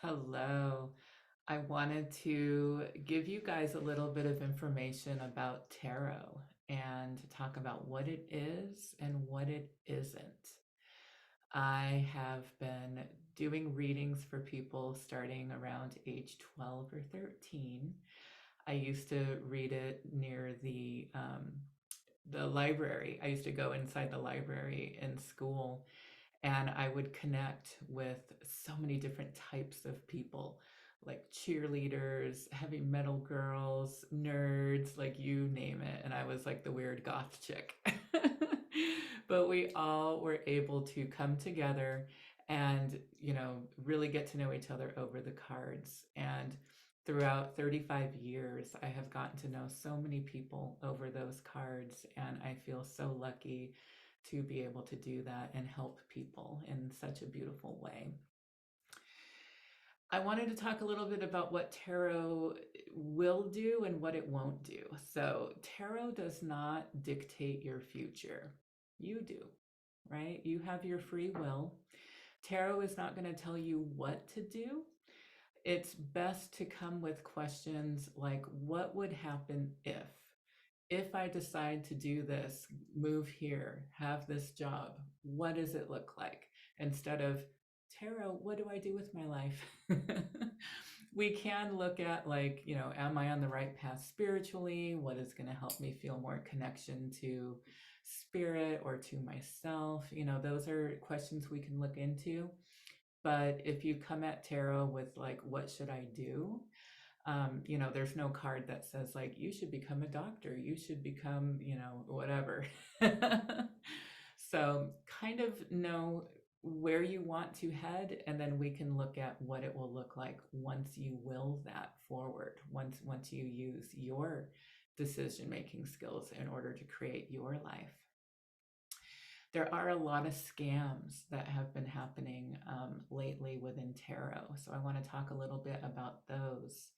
Hello. I wanted to give you guys a little bit of information about tarot and to talk about what it is and what it isn't. I have been doing readings for people starting around age 12 or 13. I used to read it near the library. I used to go inside the library in school and I would connect with so many different types of people, like cheerleaders, heavy metal girls, nerds, like you name it. And I was like the weird goth chick. But we all were able to come together and, really get to know each other over the cards. And throughout 35 years, I have gotten to know so many people over those cards, and I feel so lucky to be able to do that and help people in such a beautiful way. I wanted to talk a little bit about what tarot will do and what it won't do. So, tarot does not dictate your future. You do, right? You have your free will. Tarot is not going to tell you what to do. It's best to come with questions like, what would happen if I decide to do this, move here, have this job, what does it look like? Instead of, tarot, what do I do with my life? We can look at, like, am I on the right path spiritually? What is going to help me feel more connection to spirit or to myself? Those are questions we can look into. But if you come at tarot with, like, what should I do? There's no card that says, like, you should become a doctor, you should become, whatever. So kind of know where you want to head, and then we can look at what it will look like once you will that forward, once you use your decision making skills in order to create your life. There are a lot of scams that have been happening lately within tarot. So I want to talk a little bit about those.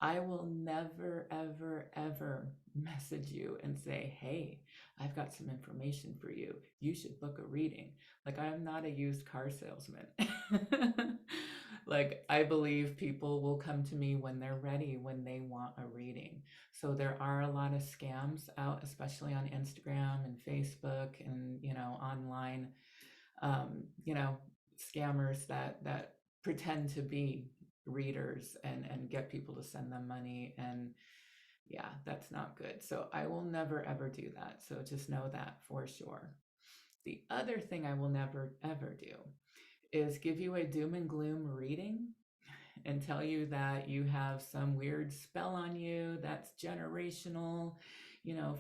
I will never, ever, ever message you and say, hey, I've got some information for you. You should book a reading. Like, I'm not a used car salesman. Like, I believe people will come to me when they're ready, when they want a reading. So there are a lot of scams out, especially on Instagram and Facebook and, online, you know, scammers that pretend to be readers and get people to send them money. And yeah, that's not good. So I will never ever do that. So just know that for sure. The other thing I will never ever do is give you a doom and gloom reading and tell you that you have some weird spell on you that's generational.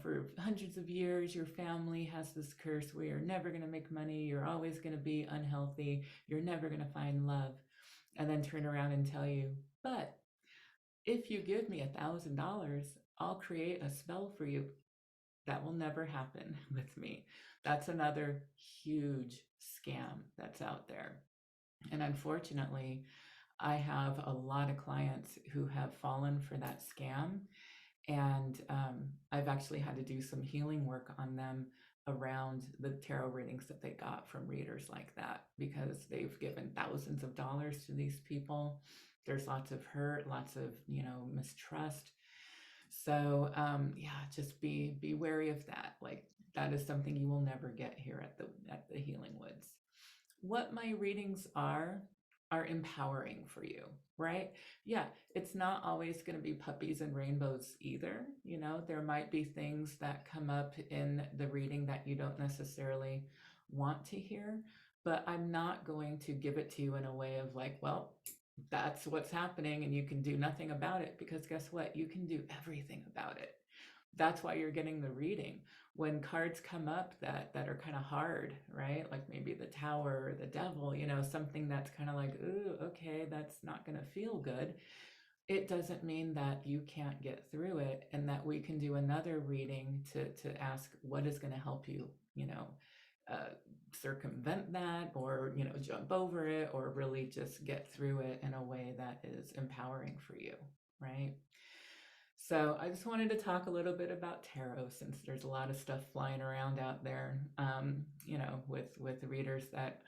For hundreds of years, your family has this curse where you're never going to make money, you're always going to be unhealthy, you're never going to find love. And then turn around and tell you, but if you give me $1,000, I'll create a spell for you. That will never happen with me. That's another huge scam that's out there. And unfortunately, I have a lot of clients who have fallen for that scam. And I've actually had to do some healing work on them around the tarot readings that they got from readers like that, because they've given thousands of dollars to these people. There's lots of hurt, lots of, mistrust. So yeah, just be wary of that. Like, that is something you will never get here at the Healing Woods. What my readings are empowering for you, right? Yeah, it's not always going to be puppies and rainbows either. There might be things that come up in the reading that you don't necessarily want to hear, but I'm not going to give it to you in a way of like, well, that's what's happening and you can do nothing about it, because guess what? You can do everything about it. That's why you're getting the reading. When cards come up that are kind of hard, right? Like maybe the Tower or the Devil, something that's kind of like, ooh, okay, that's not going to feel good. It doesn't mean that you can't get through it, and that we can do another reading to ask what is going to help you, uh, circumvent that, or jump over it, or really just get through it in a way that is empowering for you, right? So I just wanted to talk a little bit about tarot, since there's a lot of stuff flying around out there, with readers that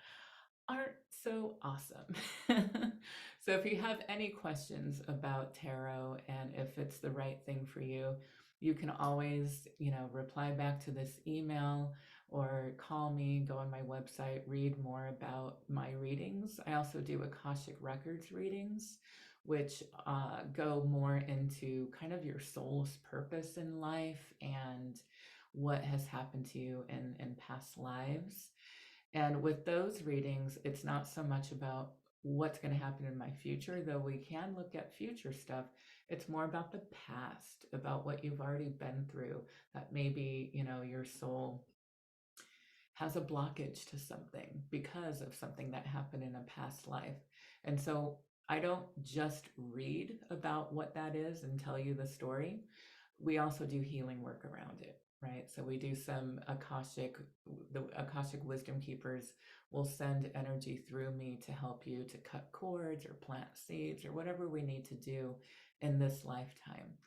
aren't so awesome. So if you have any questions about tarot and if it's the right thing for you, you can always, reply back to this email or call me, go on my website, read more about my readings. I also do Akashic Records readings, which go more into kind of your soul's purpose in life and what has happened to you in past lives. And with those readings, it's not so much about what's going to happen in my future, though we can look at future stuff. It's more about the past, about what you've already been through, that maybe, your soul has a blockage to something because of something that happened in a past life. And so I don't just read about what that is and tell you the story. We also do healing work around it, right? So we do some the Akashic wisdom keepers will send energy through me to help you to cut cords or plant seeds or whatever we need to do in this lifetime.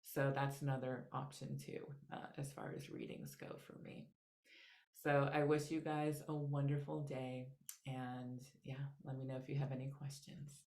So that's another option too, as far as readings go for me. So I wish you guys a wonderful day. And yeah, let me know if you have any questions.